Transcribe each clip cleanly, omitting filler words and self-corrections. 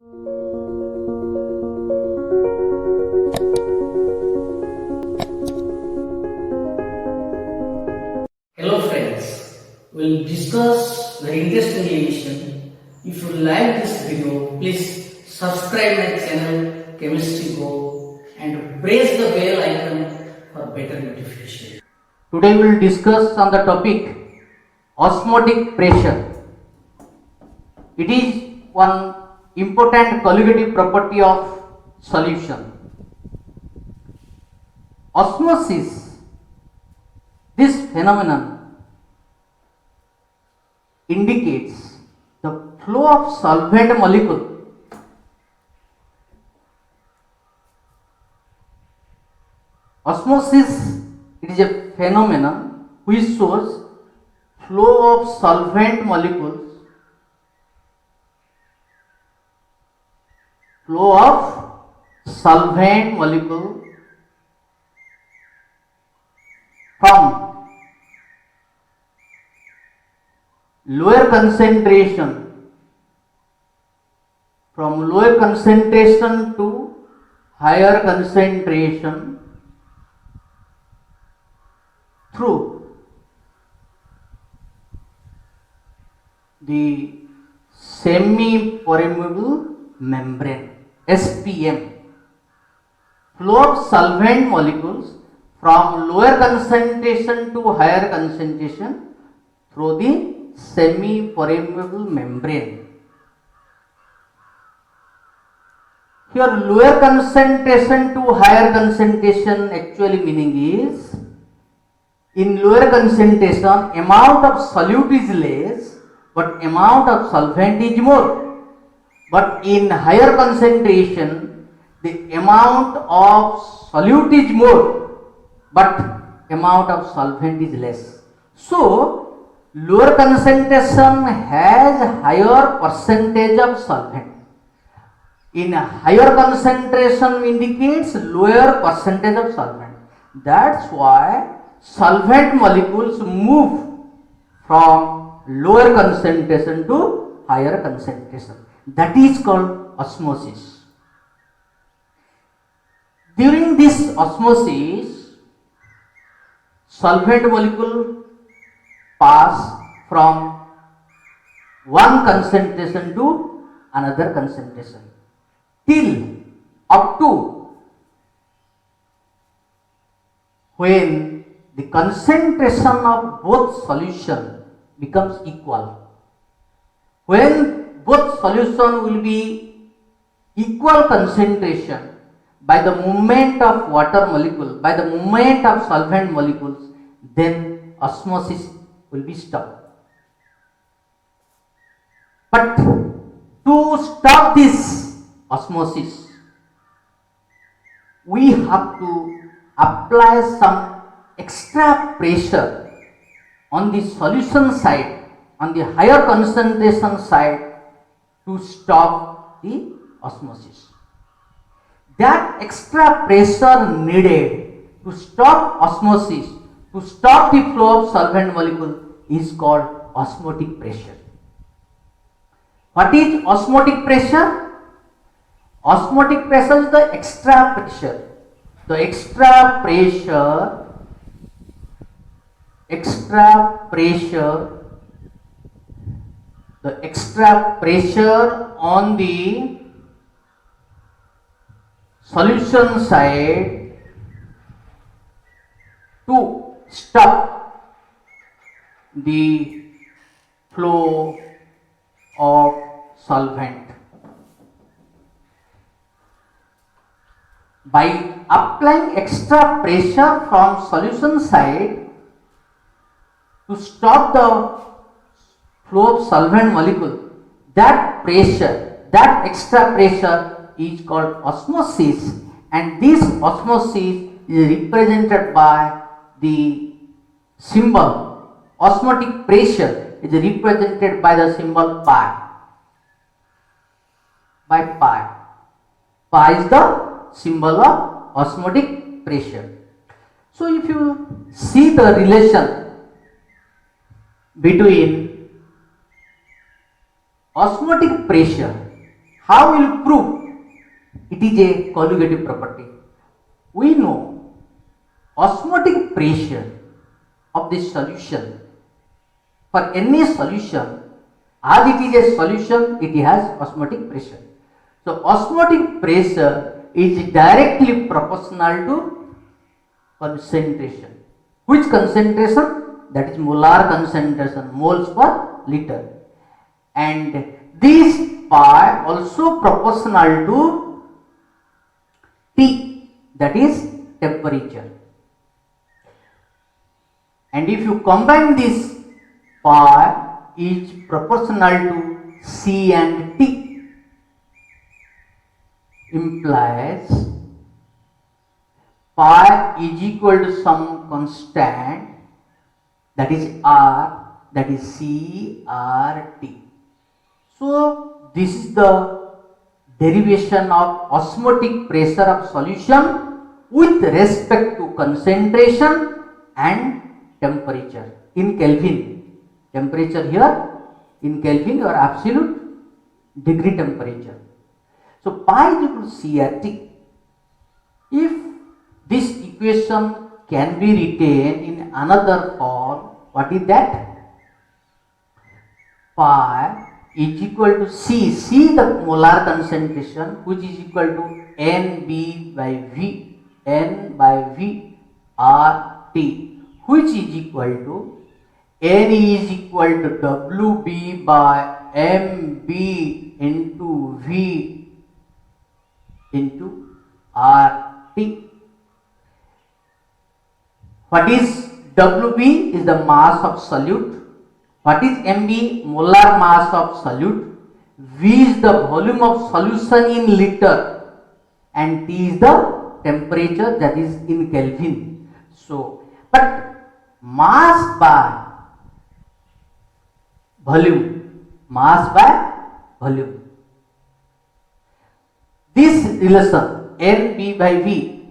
Hello friends, we'll discuss very interesting emission. If you like this video, please subscribe my channel Chemistry Go and press the bell icon for better notification. Today we will discuss on the topic osmotic pressure. It is one important colligative property of solution. Osmosis, this phenomenon indicates the flow of solvent molecule Osmosis, it is a phenomenon which shows flow of solvent molecules from lower concentration to higher concentration through the semi-permeable membrane SPM. Flow of solvent molecules from lower concentration to higher concentration through the semi-permeable membrane. Here lower concentration to higher concentration actually meaning is, in lower concentration amount of solute is less but amount of solvent is more, but in higher concentration the amount of solute is more but amount of solvent is less. So lower concentration has higher percentage of solvent. In higher concentration indicates lower percentage of solvent. That's why solvent molecules move from lower concentration to higher concentration. That is called osmosis. During this osmosis, solvent molecule pass from one concentration to another concentration till up to when the concentration of both solution becomes equal. When both solution will be equal concentration, by the movement of water molecule, by the movement of solvent molecules, then osmosis will be stopped. But to stop this osmosis, we have to apply some extra pressure on the solution side, on the higher concentration side, to stop the osmosis. That extra pressure needed to stop osmosis, to stop the flow of solvent molecule, is called osmotic pressure. What is osmotic pressure? Osmotic pressure is the extra pressure. The extra pressure on the solution side to stop the flow of solvent. By applying extra pressure from solution side to stop the flow of solvent molecule, that extra pressure is called osmosis, and this osmosis is represented by the symbol. Osmotic pressure is represented by the symbol pi. By pi. Pi is the symbol of osmotic pressure. So if you see the relation between osmotic pressure How will you prove it is a colligative property? We know osmotic pressure of this solution. For any solution, as it is a solution, it has osmotic pressure. So osmotic pressure is directly proportional to concentration. Which concentration? That is molar concentration, moles per liter. And this pi also proportional to T, that is temperature. And if you combine this, pi is proportional to C and T, implies pi is equal to some constant, that is R, that is CRT. So this is the derivation of osmotic pressure of solution with respect to concentration and temperature in Kelvin. Temperature here in Kelvin or absolute degree temperature. So pi is equal to CRT. If this equation can be retained in another form, what is that? Pi is equal to C. C is the molar concentration, which is equal to NB by V, N by V RT, which is equal to N is equal to WB by MB into V into RT. What is WB? Is the mass of solute. What is MB? Molar mass of solute. V is the volume of solution in liter, and T is the temperature, that is in Kelvin. So, but mass by volume, mass by volume. This relation NB by V,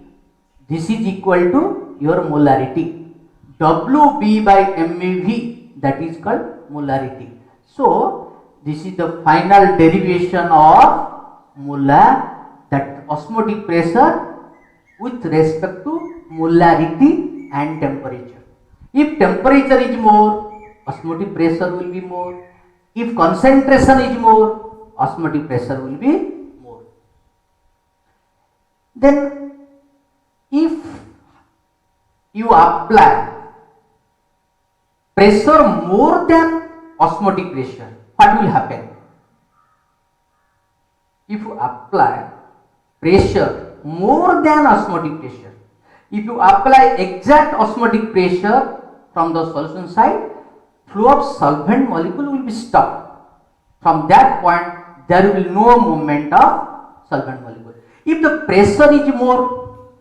this is equal to your molarity. WB by MV, that is called molarity. So this is the final derivation of molar, that osmotic pressure with respect to molarity and temperature. If temperature is more, osmotic pressure will be more. If concentration is more, osmotic pressure will be more. Then if you apply pressure more than osmotic pressure, what will happen? If you apply pressure more than osmotic pressure, if you apply exact osmotic pressure from the solution side, flow of solvent molecule will be stopped. From that point, there will be no movement of solvent molecule. If the pressure is more,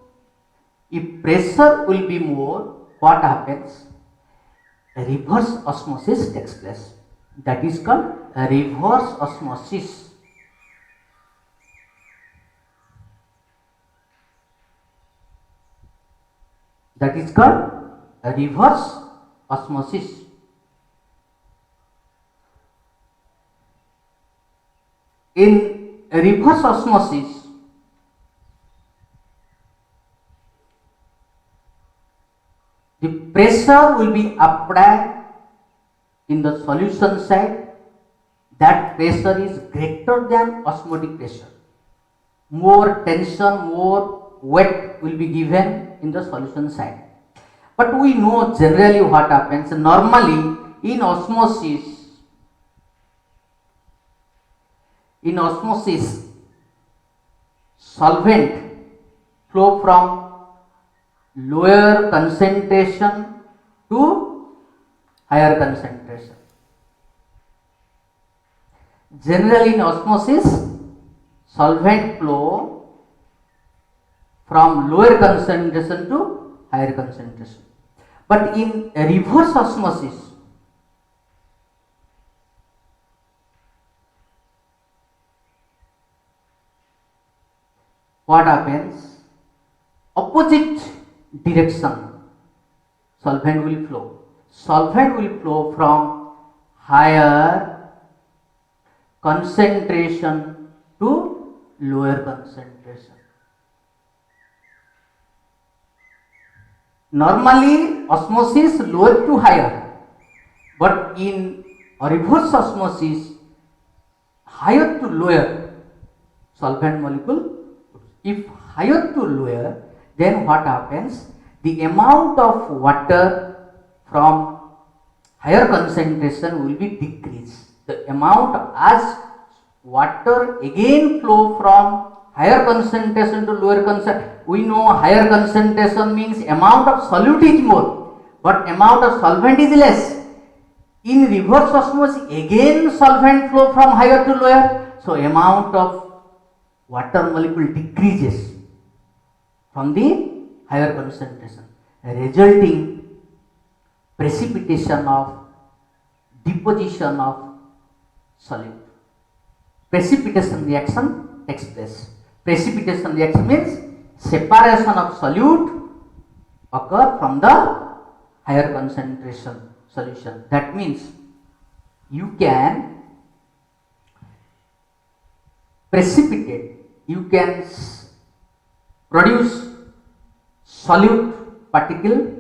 if pressure will be more, what happens? A reverse osmosis takes place. That is called a reverse osmosis. That is called a reverse osmosis. In reverse osmosis, the pressure will be applied in the solution side. That pressure is greater than osmotic pressure. More tension, more weight will be given in the solution side. But we know generally what happens. Normally in osmosis, solvent flow from lower concentration to higher concentration. Generally in osmosis, solvent flow from lower concentration to higher concentration. But in reverse osmosis, what happens? Opposite direction solvent will flow. Solvent will flow from higher concentration to lower concentration. Normally osmosis lower to higher, but in reverse osmosis higher to lower solvent molecule. If higher to lower, then what happens? The amount of water from higher concentration will be decreased. The amount as water again flow from higher concentration to lower concentration. We know higher concentration means amount of solute is more, but amount of solvent is less. In reverse osmosis again solvent flow from higher to lower, so amount of water molecule decreases from the higher concentration, resulting precipitation of deposition of solute. Precipitation reaction takes place. Precipitation reaction means separation of solute occur from the higher concentration solution. That means you can precipitate, you can produce solute particle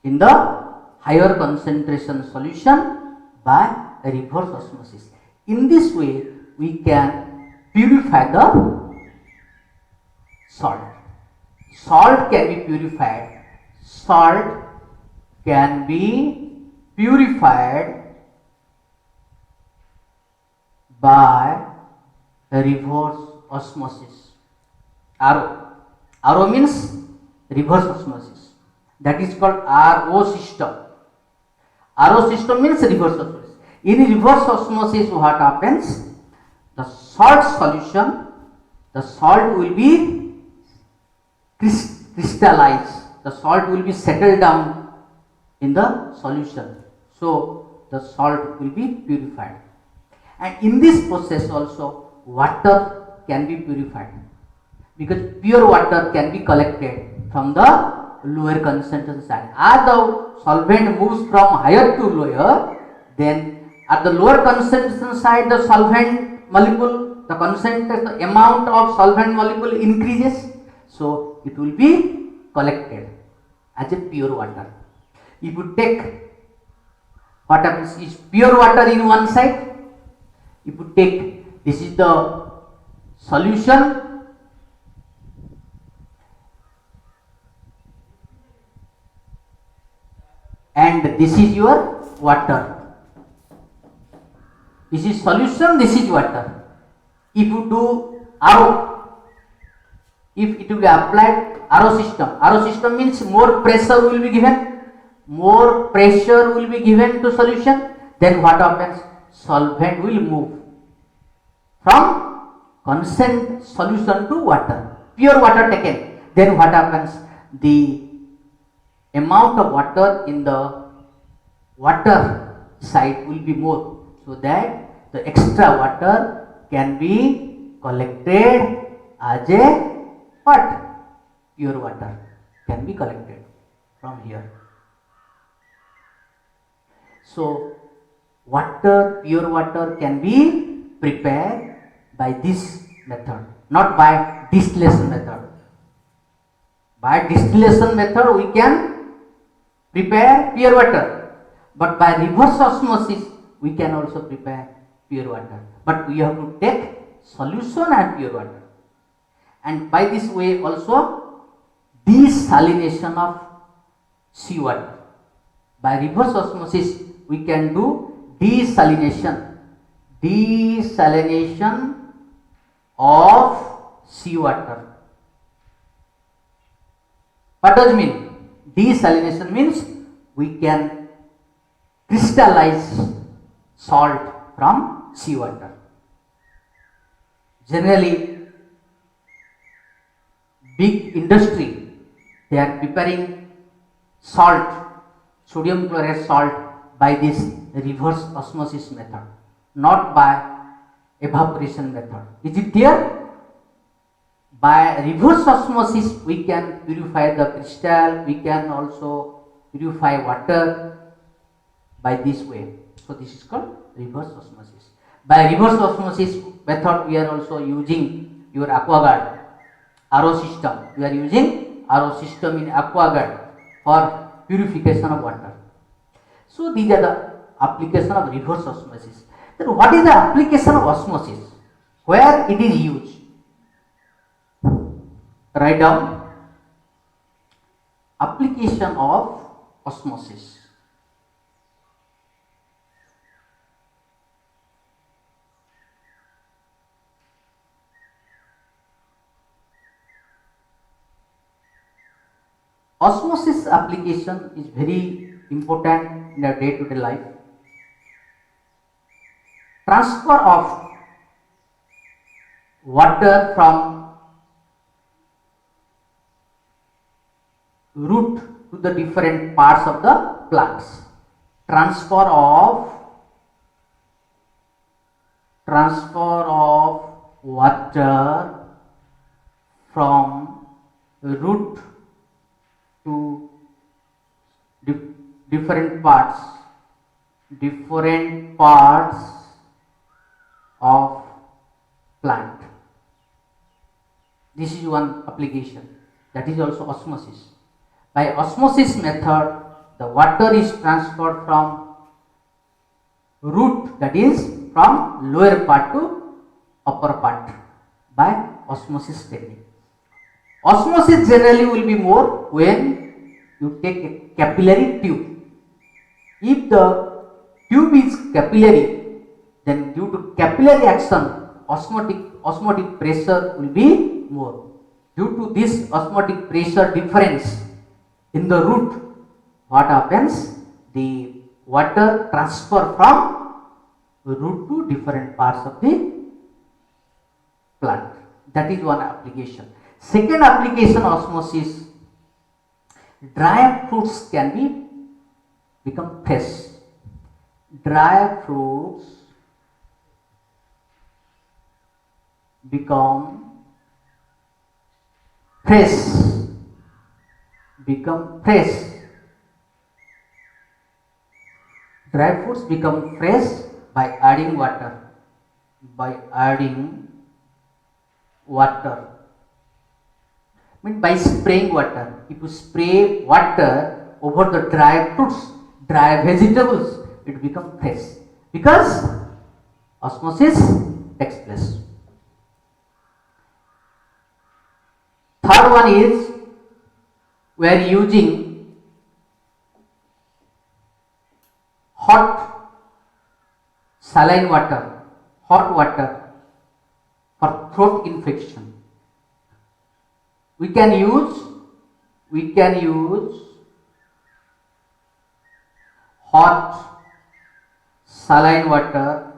in the higher concentration solution by reverse osmosis. In this way, we can purify the salt. Salt can be purified. Salt can be purified by reverse osmosis. RO means reverse osmosis. That is called RO system. RO system means reverse osmosis. In reverse osmosis, what happens? The salt solution, the salt will be crystallized. The salt will be settled down in the solution. So the salt will be purified. And in this process also water can be purified, because pure water can be collected from the lower concentration side. As the solvent moves from higher to lower, then at the lower concentration side the solvent molecule, the concentration, the amount of solvent molecule increases, so it will be collected as a pure water. If you take, what happens is pure water in one side. If you take, this is the solution, and this is your water. This is solution, this is water. If you do RO, if it will be applied RO system means more pressure will be given, more pressure will be given to solution, then what happens? Solvent will move from constant solution to water, pure water taken. Then what happens? The amount of water in the water side will be more, so that the extra water can be collected as a what? Pure water can be collected from here. So water, pure water can be prepared by this method, not by distillation method. By distillation method we can prepare pure water, but by reverse osmosis we can also prepare pure water. But we have to take solution and pure water, and by this way also desalination of seawater. By reverse osmosis we can do desalination of seawater. What does it mean? Desalination means we can crystallize salt from seawater. Generally, big industry, they are preparing salt, sodium chloride salt, by this reverse osmosis method, not by evaporation method. Is it clear? By reverse osmosis we can purify the crystal, we can also purify water by this way. So this is called reverse osmosis. By reverse osmosis method, we are also using your aquaguard RO system. We are using RO system in aquaguard for purification of water. So these are the application of reverse osmosis. Then what is the application of osmosis? Where it is used? Write down application of osmosis. Osmosis application is very important in our day-to-day life. Transfer of water from root to the different parts of the plants. Transfer of water from root to different parts of plant. This is one application, that is also osmosis. By osmosis method, the water is transferred from root, that is from lower part to upper part by osmosis technique. Osmosis generally will be more when you take a capillary tube. If the tube is capillary, then due to capillary action, osmotic pressure will be more. Due to this osmotic pressure difference in the root, what happens? The water transfer from root to different parts of the plant. That is one application. Second application osmosis, dry fruits can become fresh. Dry fruits become fresh. Dry fruits become fresh by adding water. By spraying water. If you spray water over the dry fruits, dry vegetables, it becomes fresh because osmosis takes place. Third one is we are using hot saline water, hot water for throat infection. We can use hot saline water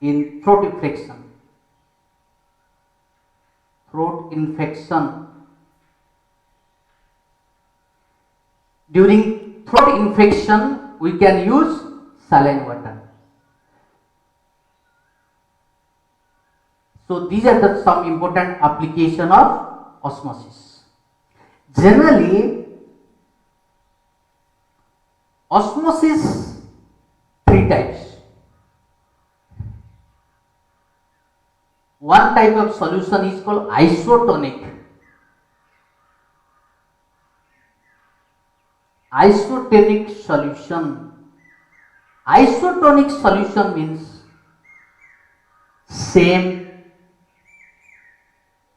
in throat infection. During throat infection, we can use saline water. So these are some important application of osmosis. Generally, osmosis three types. One type of solution is called isotonic. Isotonic solution. Isotonic solution means same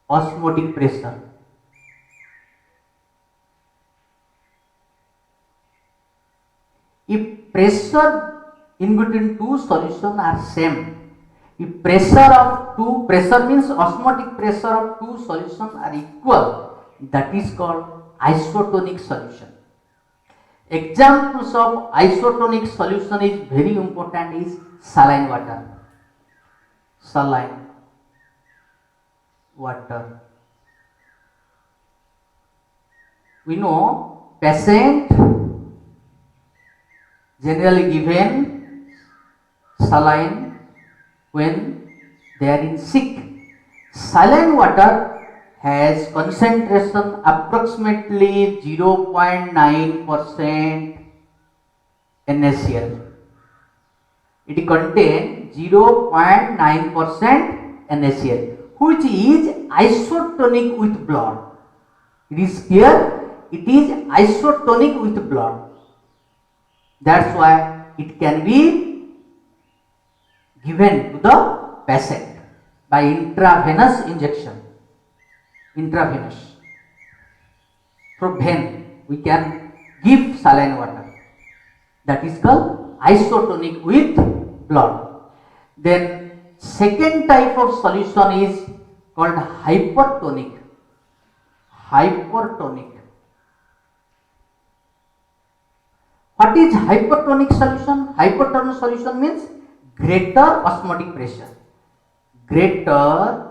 osmotic pressure. If pressure in between two solutions are same, if pressure means osmotic pressure of two solutions are equal, that is called isotonic solution. Examples of isotonic solution is very important is saline water. We know patient generally given saline when they are in sick. Saline water has concentration approximately 0.9% NaCl. It contains 0.9% NaCl, which is isotonic with blood. It is here, it is isotonic with blood. That's why it can be given to the patient by intravenous injection. Intravenous. Through vein, we can give saline water. That is called isotonic with blood. Then second type of solution is called hypertonic. Hypertonic. What is hypertonic solution? Hypertonic solution means greater osmotic pressure. Greater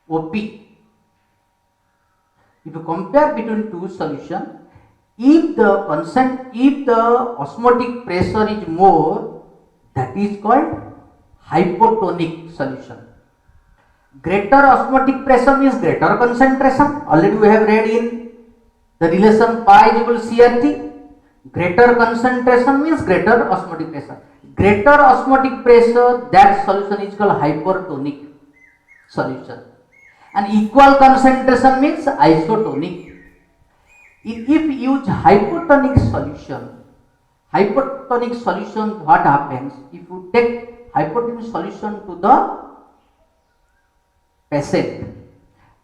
OP. If you compare between two solutions, if the osmotic pressure is more, that is called hypotonic solution. Greater osmotic pressure means greater concentration. Already we have read in the relation pi is equal to CRT. Greater concentration means greater osmotic pressure. Greater osmotic pressure, that solution is called hypertonic solution. And equal concentration means isotonic. If you use hypotonic solution, what happens? If you take hypotonic solution to the patient,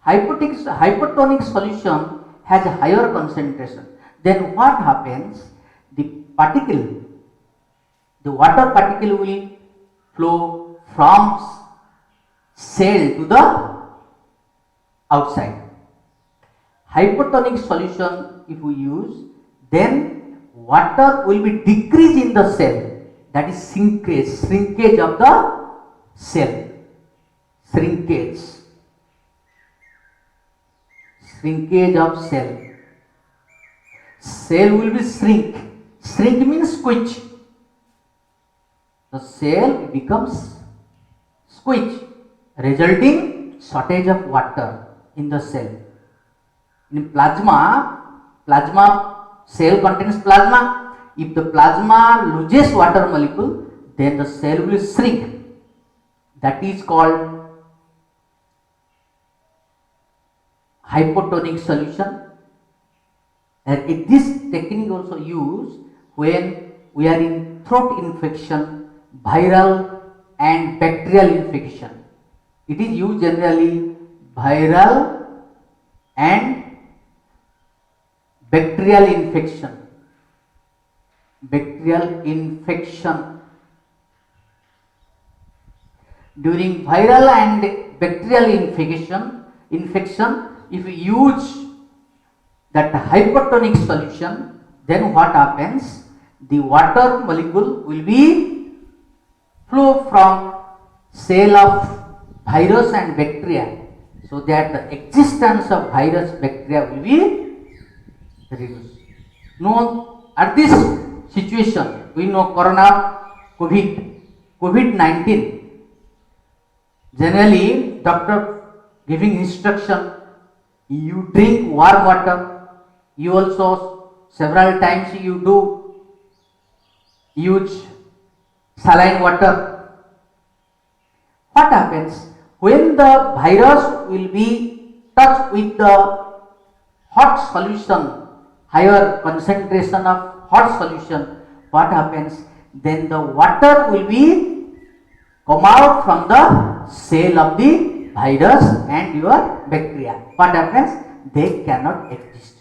hypotonic solution has a higher concentration. Then what happens? The water particle will flow from cell to the outside. Hypotonic solution if we use, then water will be decreased in the cell. That is shrinkage of the cell. Shrinkage of cell. Cell will be shrink. Shrink means squeeze. The cell becomes squeeze, resulting shortage of water in the cell. In plasma cell contains plasma. If the plasma loses water molecule, then the cell will shrink. That is called hypotonic solution. And this technique also used when we are in throat infection, viral and bacterial infection. It is used generally viral and bacterial infection. During viral and bacterial infection, if we use that hypertonic solution, then what happens? The water molecule will be flow from cell of virus and bacteria, so that the existence of virus bacteria will be reduced. Now, at this situation, we know COVID-19. Generally, doctor giving instruction, you drink warm water. You also several times you do use saline water. What happens when the virus will be touched with the hot solution, higher concentration of hot solution? What happens? Then the water will be come out from the cell of the virus and your bacteria. What happens? They cannot exist.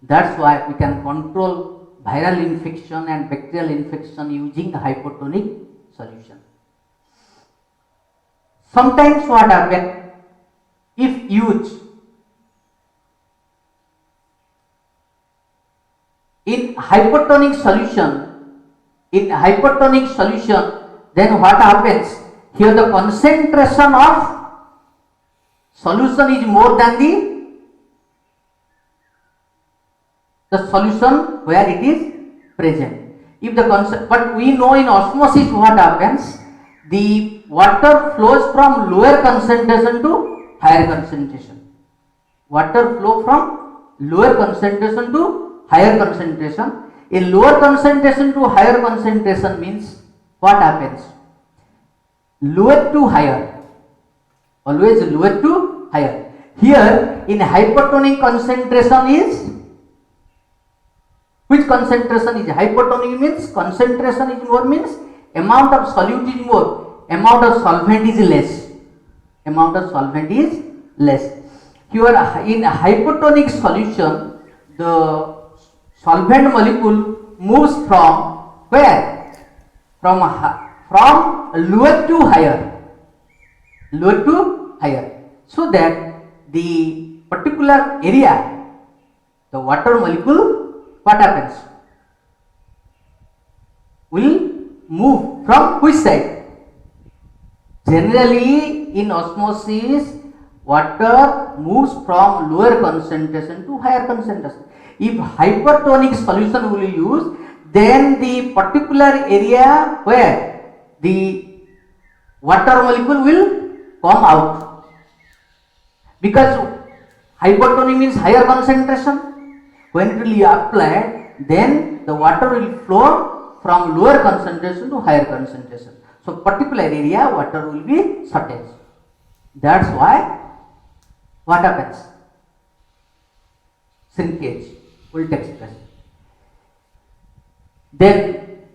That's why we can control viral infection and bacterial infection using the hypotonic solution. Sometimes what happens? If used in hypertonic solution, then what happens? Here the concentration of solution is more than the solution where it is present. If the but we know in osmosis what happens? The water flows from lower concentration to higher concentration. Water flow from lower concentration to higher concentration. In lower concentration to higher concentration means what happens? Lower to higher, always lower to higher. Here in hypertonic concentration is, which concentration is hypertonic means concentration is more means amount of solute is more, amount of solvent is less, amount of solvent is less. Here in hypertonic solution, the solvent molecule moves from where? From lower to higher, lower to higher, so that the particular area, the water molecule, what happens? Will move from which side? Generally in osmosis, water moves from lower concentration to higher concentration. If hypertonic solution will use, then the particular area where the water molecule will come out, because hypertonic means higher concentration. When it will be applied, then the water will flow from lower concentration to higher concentration. So particular area water will be shortage. That's why what happens? Shrinkage will take place. Then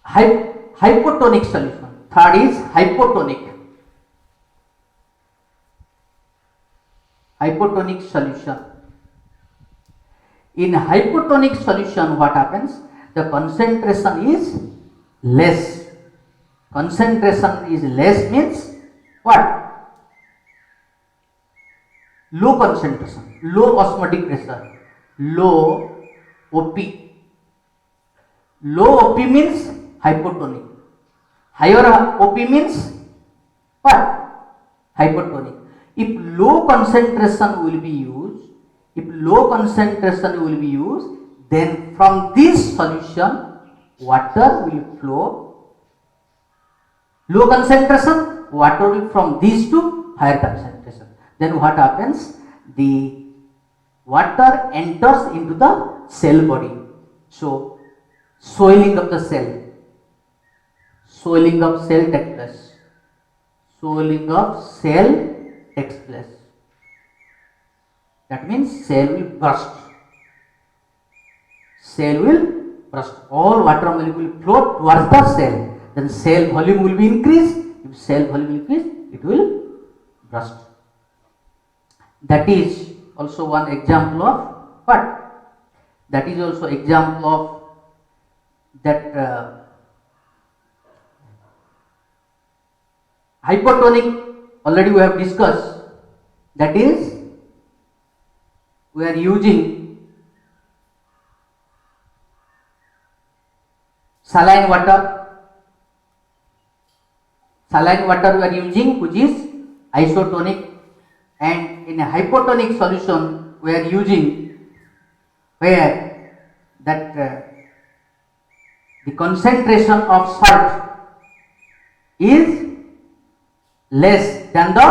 hypotonic solution. Third is hypotonic. Hypotonic solution. In hypotonic solution, what happens? The concentration is less. Concentration is less means what? Low concentration, low osmotic pressure, low OP. Low OP means hypotonic. Higher OP means what? Hypotonic. If low concentration will be used, then from this solution water will flow. Low concentration, water will from this to higher concentration. Then what happens? The water enters into the cell body. So swelling of the cell, swelling of cell takes place. Swelling of cell takes place. That means cell will burst. Cell will burst. All water molecule will flow towards the cell. Then cell volume will be increased. If cell volume increase, it will burst. That is also one example of what? That is also example of that hypotonic. Already we have discussed. That is, we are using saline water. Saline water we are using, which is isotonic, and in a hypotonic solution we are using where that the concentration of salt is less than the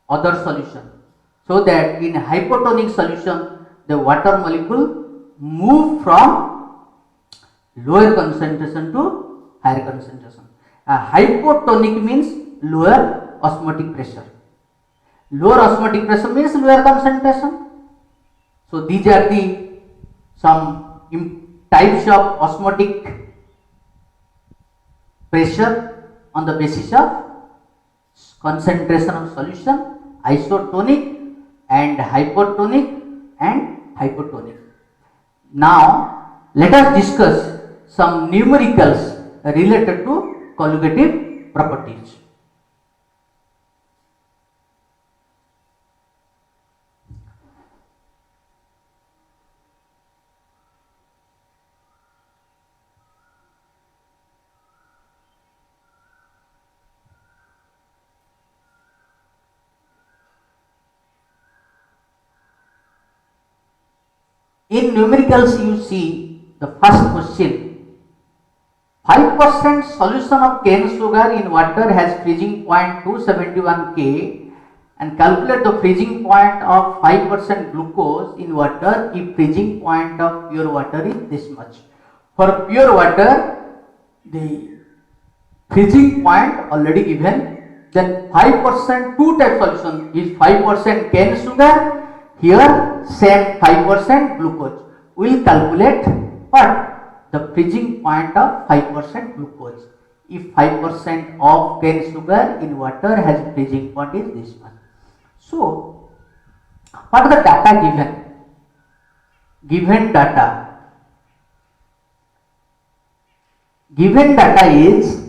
other solution, so that in hypotonic solution the water molecule move from lower concentration to higher concentration. Hypotonic means lower osmotic pressure. Lower osmotic pressure means lower concentration. So these are the some types of osmotic pressure on the basis of concentration of solution, isotonic and hypotonic and hypotonic. Now let us discuss some numericals related to colligative properties. In numericals, you see the first question: 5% solution of cane sugar in water has freezing point 271 K and calculate the freezing point of 5% glucose in water if freezing point of pure water is this much. For pure water, the freezing point already given. Then 5% two-type solution is 5% cane sugar. Here same 5% glucose. We will calculate what? The freezing point of 5% glucose. If 5% of cane sugar in water has freezing point is this one. So, what are the data given? Given data is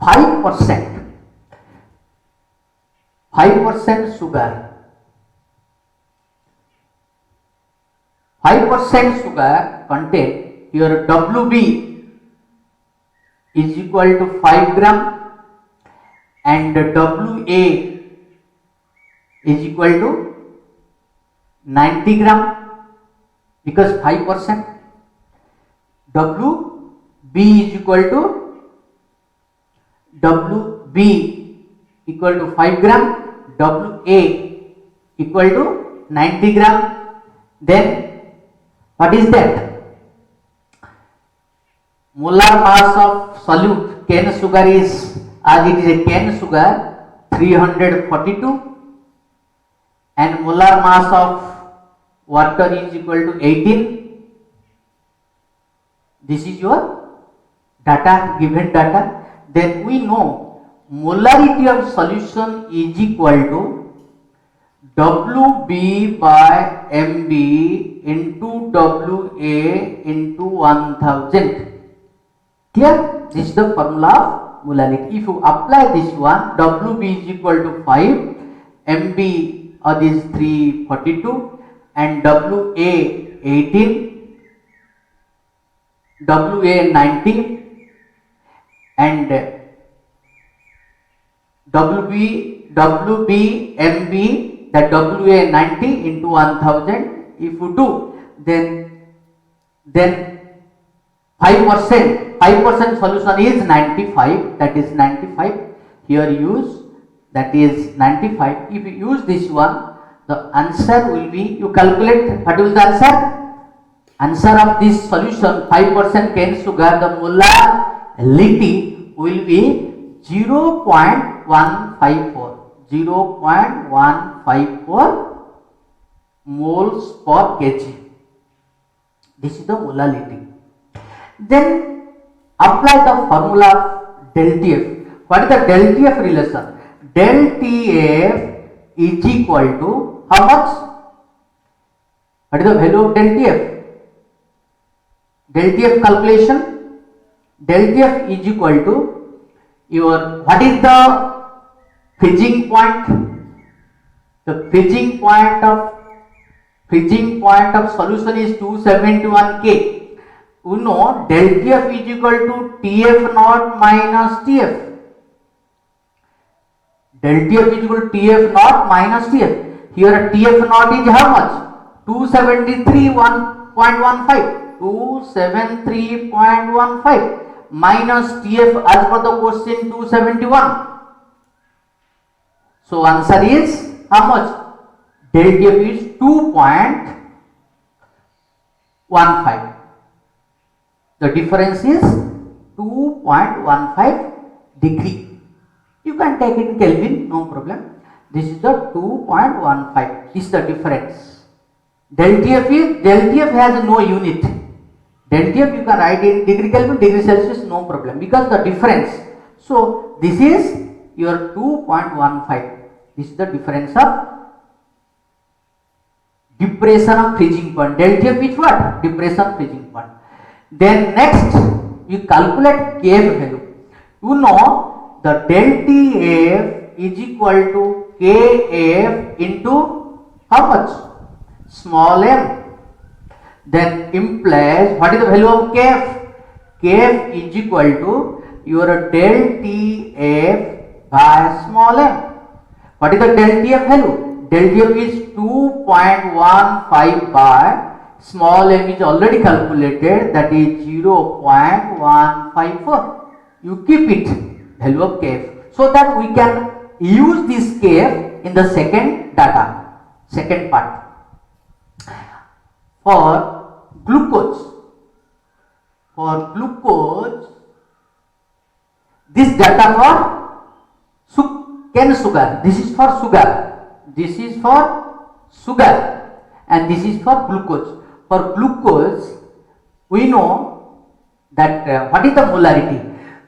5% sugar. 5% sugar contain your WB is equal to 5 gram and WA is equal to 90 gram because 5%. WB is equal to 5 gram, WA equal to 90 gram. Then what is that? Molar mass of solute cane sugar is, as it is a cane sugar, 342 and molar mass of water is equal to 18. This is your data, given data. Then we know molarity of solution is equal to WB by MB into WA into 1000. Clear? This is the formula of molarity. If you apply this one, WB is equal to 5, MB is 342 and WA 18, WA 90 and WB MB, that WA 90 into 1000. If you do, then 5% solution is 95, that is 95. Here use, that is 95. If you use this one, the answer will be, you calculate, what is the answer? Answer of this solution 5% cane sugar, the molarity will be 0.154 moles per kg. This is the molarity. Then apply the formula of del TF. What is the del TF relation? Del TF is equal to how much? What is the value of del TF? Del TF calculation. Del TF is equal to your, what is the freezing point? The freezing point of solution is 271 K. We know del TF is equal to TF naught minus TF. Del TF is equal to TF naught minus TF. Here TF naught is how much? 273.15. 273.15 minus TF as per the question 271. So answer is how much? Del TF is 2.15. The difference is 2.15 degree. You can take it in Kelvin, no problem. This is the 2.15. This is the difference. Del TF has no unit. Del TF you can write in degree Kelvin, degree Celsius, no problem, because the difference. So this is your 2.15. This is the difference of depression of freezing point. Del TF is what? Depression freezing point. Then next you calculate Kf value. You know the del TF is equal to Kf into how much? Small m. Then implies, what is the value of Kf? Kf is equal to your del TF by small m. What is the del TF value? Del TF is 2.15 by small m is already calculated, that is 0.154. You keep it, value of Kf, so that we can use this Kf in the second data, second part. For glucose, this data for cane sugar, this is for sugar, and this is for glucose. For glucose, we know that what is the molarity?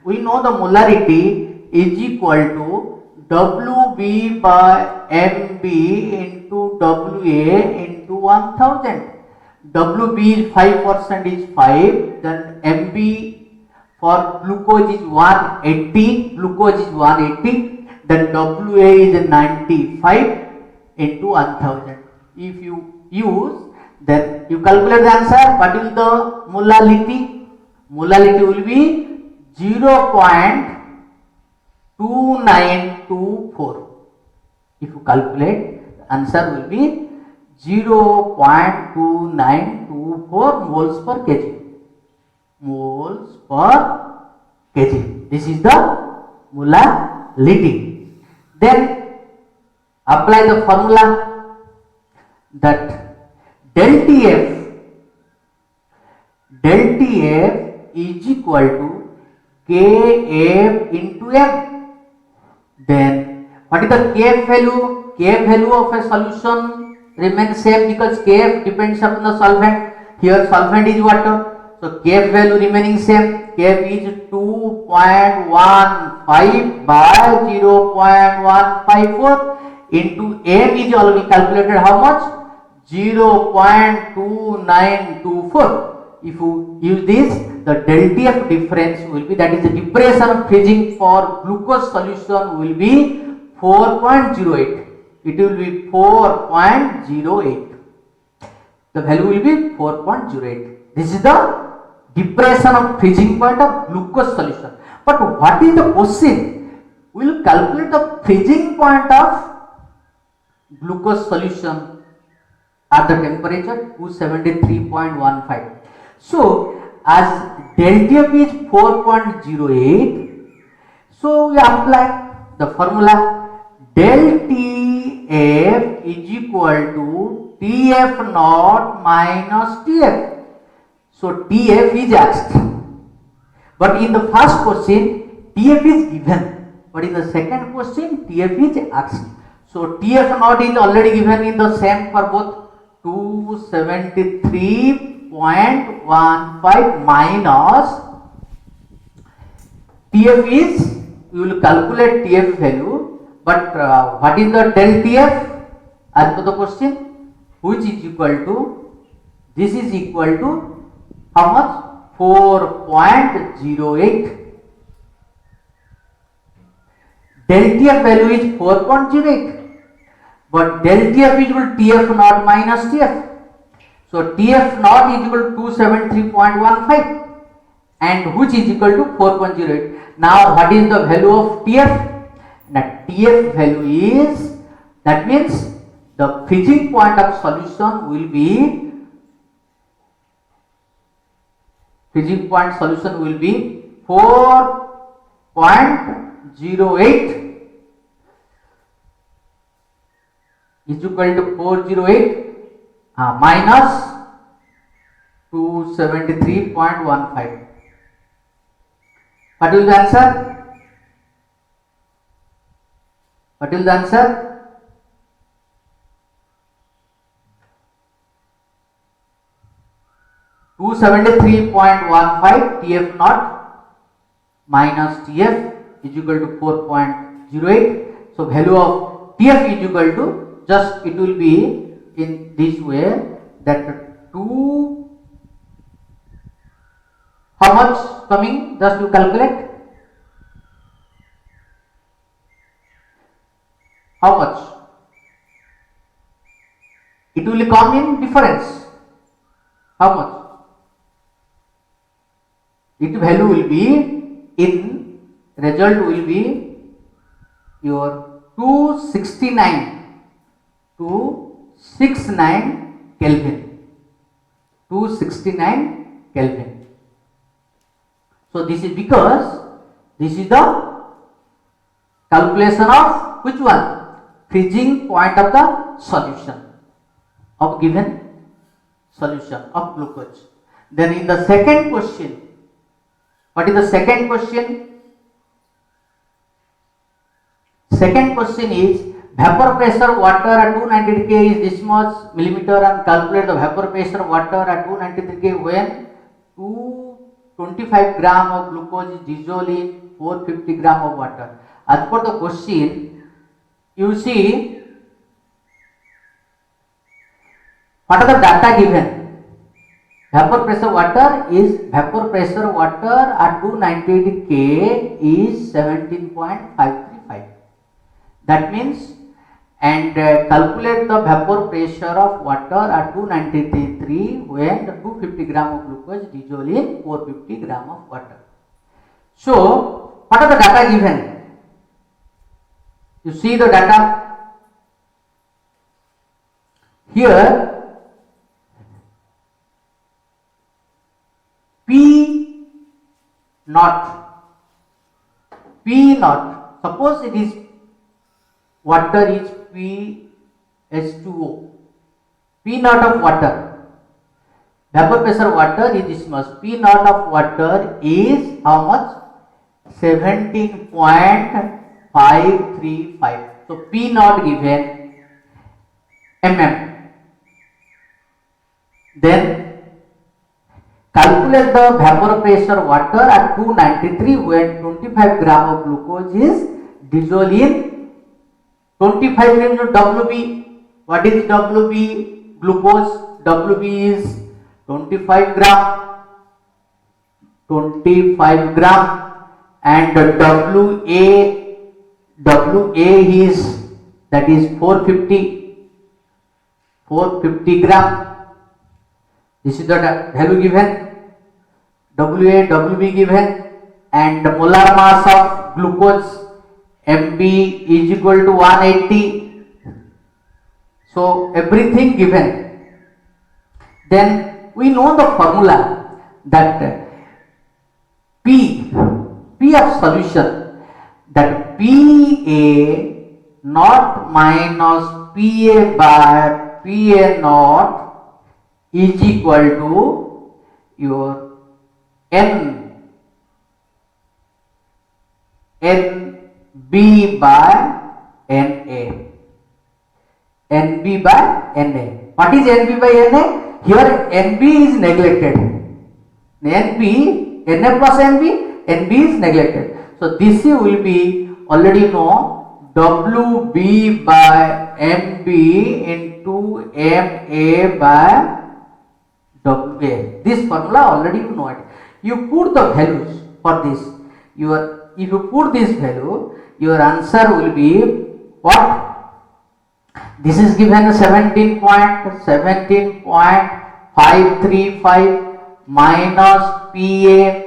We know the molarity is equal to WB by MB into WA into 1000. WB is 5% is 5, then MB for glucose is 180, then WA is 95 into 1000. If you use, then you calculate the answer. What is the molality? Molality will be 0.2924. If you calculate, the answer will be 0.2924 moles per kg. This is the molality. Then apply the formula that del TF is equal to Kf into M. Then what is the Kf value? Kf value of a solution remains same because Kf depends upon the solvent. Here solvent is water, so Kf value remaining same. Kf is 2.15 by 0.154 into M is already calculated how much? 0.2924. If you use this, the del TF difference will be, that is the depression of freezing for glucose solution will be 4.08. It will be 4.08. The value will be 4.08. This is the depression of freezing point of glucose solution. But what is the question? We will calculate the freezing point of glucose solution at the temperature 273.15. So as del TF is 4.08, so we apply the formula del TF is equal to TF naught minus TF. So TF is asked, but in the first question TF is given, but in the second question TF is asked. So TF naught is already given in the same for both, 273.15 minus TF is, we will calculate TF value, but what is the del TF as per the question, which is equal to, this is equal to how much? 4.08. Del TF value is 4.08. But del TF is equal to TF naught minus TF. So TF naught is equal to 273.15 and which is equal to 4.08. Now what is the value of TF? Now TF value is, that means the freezing point of solution will be, freezing point solution will be 4.08 is equal to 408 minus 273.15. What will the answer? What will the answer? (273.15) TF naught minus TF is equal to 4.08. So value of TF is equal to, just it will be in this way, that 2, how much coming, just you calculate, how much it will come in difference, how much it value will be, in result will be your 269 Kelvin. 269 Kelvin. So this is because this is the calculation of which one? freezing point of the solution of given solution of glucose. Then in the second question, what is the second question? Second question is vapor pressure water at 290 K is this much millimeter, and calculate the vapor pressure water at 293 K when 225 gram of glucose is dissolved in 450 gram of water. As per the question, you see what are the data given. Vapor pressure water at 298 K is 17.535. That means, and calculate the vapor pressure of water at 293 when the 250 gram of glucose dissolved in 450 gram of water. So, what are the data given? You see the data here. P naught, suppose it is water is H2O, P naught of water, vapor pressure water is this much, P naught of water is how much? 17.535. So P naught given mm. Then calculate the vapor pressure water at 293 when 25 gram of glucose is dissolved in 25 into WB. What is WB? Glucose. WB is 25 gram. 25 gram. And WA is, that is 450 gram. This is the value given. WA, WB given, and the molar mass of glucose MB is equal to 180. So everything given. Then we know the formula that P of solution, that PA naught minus PA by PA naught is equal to your NB by NA. NB by NA. What is NB by NA? Here NB is neglected. NA plus NB is neglected. So this will be already know WB by MB into MA by WA. This formula already you know it. You put the values for this. If you put this value, your answer will be what? This is given 17.535 minus PA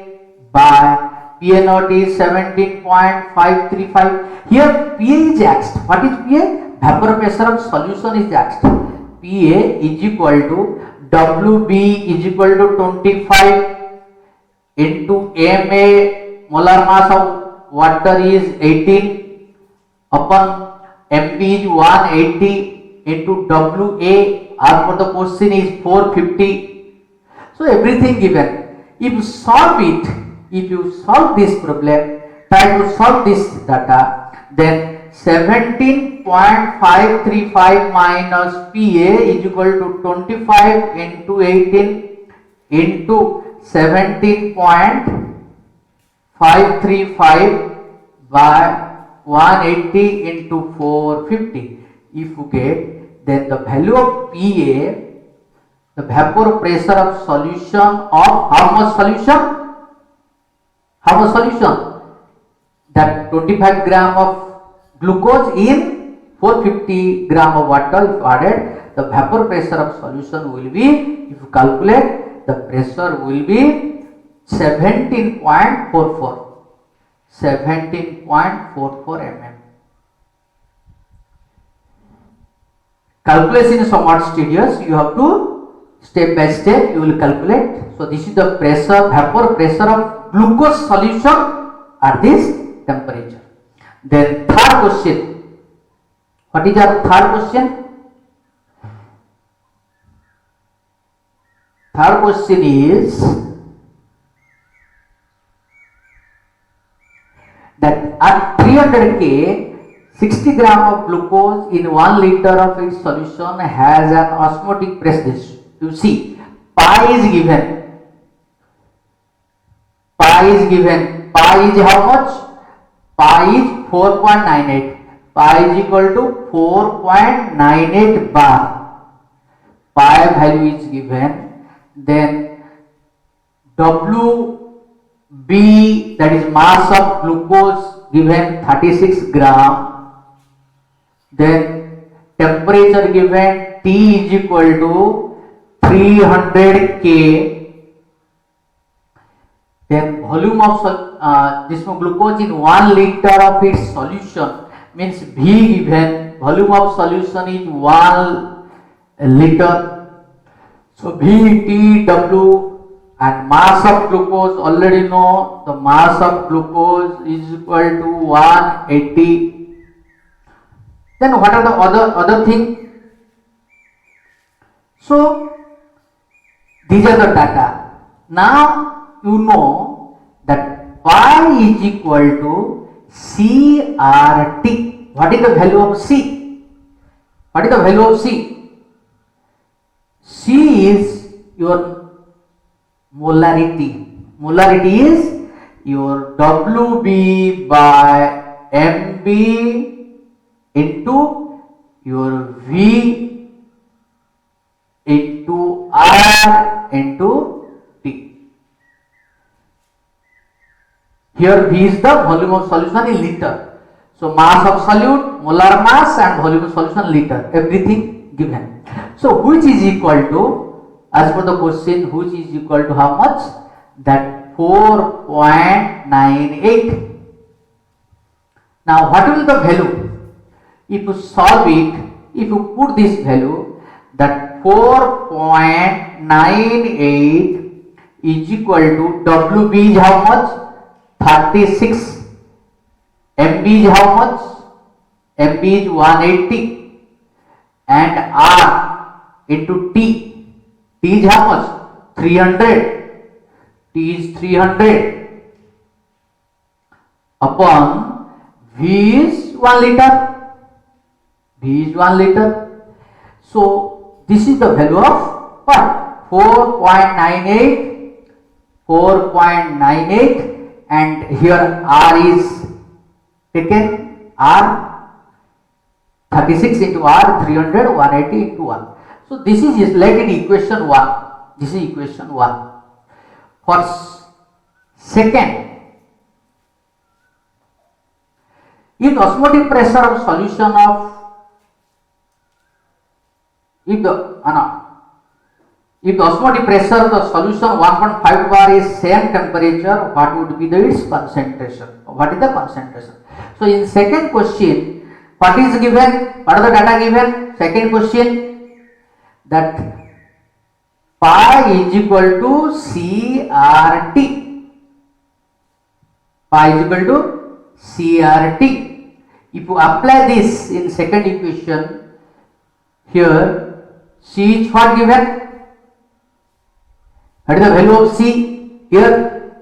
by PA naught is 17.535. Here PA is asked. What is PA? Vapor pressure of solution is asked. PA is equal to WB is equal to 25 into MA, molar mass of water is 18 upon MB is 180 into WA, as per the question is 450. So everything given. If you solve it, if you solve this problem, try to solve this data, then 17.535 minus PA is equal to 25 into 18 into 17.535 by 180 into 450. If you get, then the value of PA, the vapor pressure of solution of how much solution? How much solution? That 25 gram of glucose in 450 gram of water if added, the vapor pressure of solution will be, if you calculate, the pressure will be 17.44 mm. Calculation is somewhat tedious. You have to step by step you will calculate. So this is the pressure, vapor pressure of glucose solution at this temperature. Then third question, What is our third question? Third question is that at 300 K, 60 gram of glucose in 1 liter of its solution has an osmotic pressure. You see, pi is given. Pi is how much? Pi is 4.98. Pi is equal to 4.98 bar. Pi value is given. Then WB, that is mass of glucose, given 36 gram. Then temperature given, T is equal to 300 K. Then volume of this glucose in 1 liter of its solution, means V given, volume of solution is 1 liter. So V, T, W, and mass of glucose, already know the mass of glucose is equal to 180. Then what are the other thing? So these are the data. Now you know that pi is equal to CRT. What is the value of C? What is the value of C? C is your molarity. Molarity is your WB by MB into your V into R into T. Here V is the volume of solution in liter. So mass of solute, molar mass, and volume of solution liter, everything given. So which is equal to, as per the question, which is equal to how much? That 4.98. Now what will the value? If you solve it, if you put this value, that 4.98 is equal to WB is how much? 36. MB is how much? MB is 180. And R into T. T is how much? 300. T is 300 upon V is 1 liter. V is 1 liter. So this is the value of what? 4.98. 4.98, and here R is taken. R 36 into R, 300, 180 into 1. So this is related equation 1. This is equation 1. For second, if osmotic pressure of solution of, if the osmotic pressure of the solution 1.5 bar is same temperature, what would be its concentration? What is the concentration? So in second question, what is given? What are the data given? Second question, that pi is equal to CRT. Pi is equal to CRT. If you apply this in second equation, here C is what given? What is the value of C here?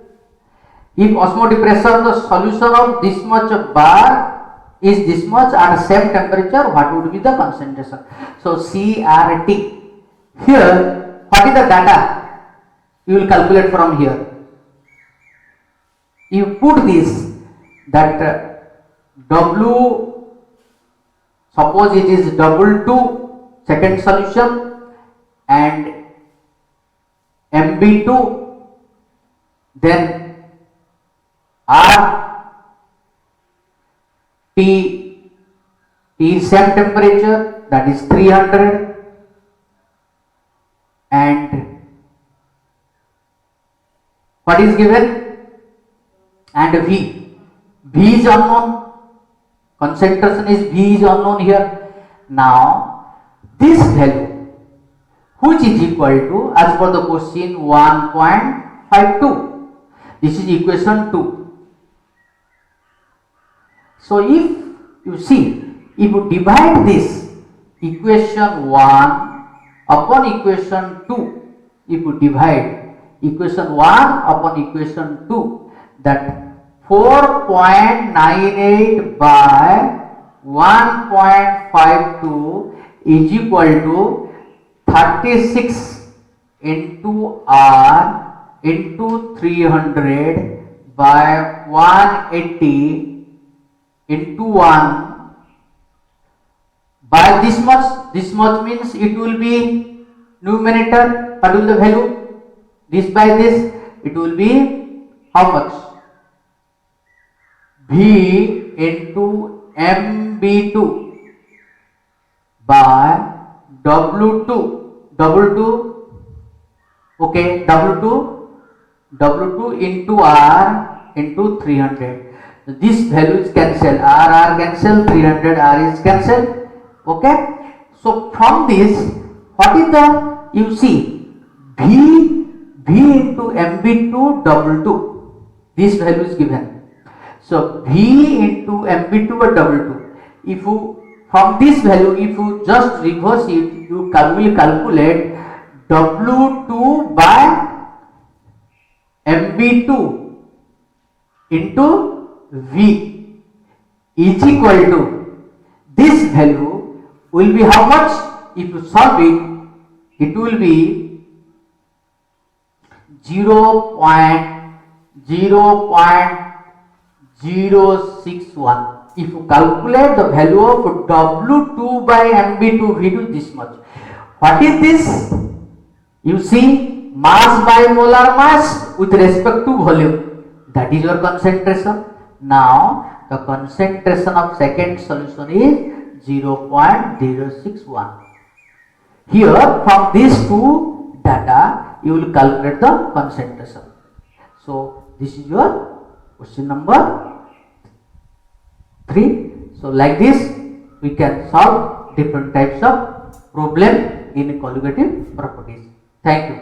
If osmotic pressure of the solution of this much bar is this much at same temperature, what would be the concentration? So CRT. Here, what is the data? You will calculate from here. You put this, that W, suppose it is W2, second solution, and MB2, then R, T is same temperature, that is 300, and what is given? And V is unknown, concentration is V is unknown here. Now this value, which is equal to, as per the question, 1.52. This is equation 2. So if you see, If you divide this equation 1 upon equation 2, if you divide equation 1 upon equation 2, that 4.98 by 1.52 is equal to 36 into R into 300 by 180 into 1 by this much means it will be numerator. What will the value? This by this, it will be how much? V into MB2 by W2, okay, W2 into R into 300. This value is cancelled, R cancel, 300 R is cancelled. Okay, so from this, what is the, you see, V into MB2 W2, this value is given. So V into MB2 or W2, if you, from this value, if you just reverse it, you will calculate W2 by MB2 into V is equal to, this value will be how much? If you solve it, it will be 0.061. If you calculate the value of W2 by MB2 V to this much. What is this? You see, mass by molar mass with respect to volume. That is your concentration. Now, the concentration of second solution is 0.061. Here, from these two data, you will calculate the concentration. So, this is your question number 3. So, like this, we can solve different types of problem in colligative properties. Thank you.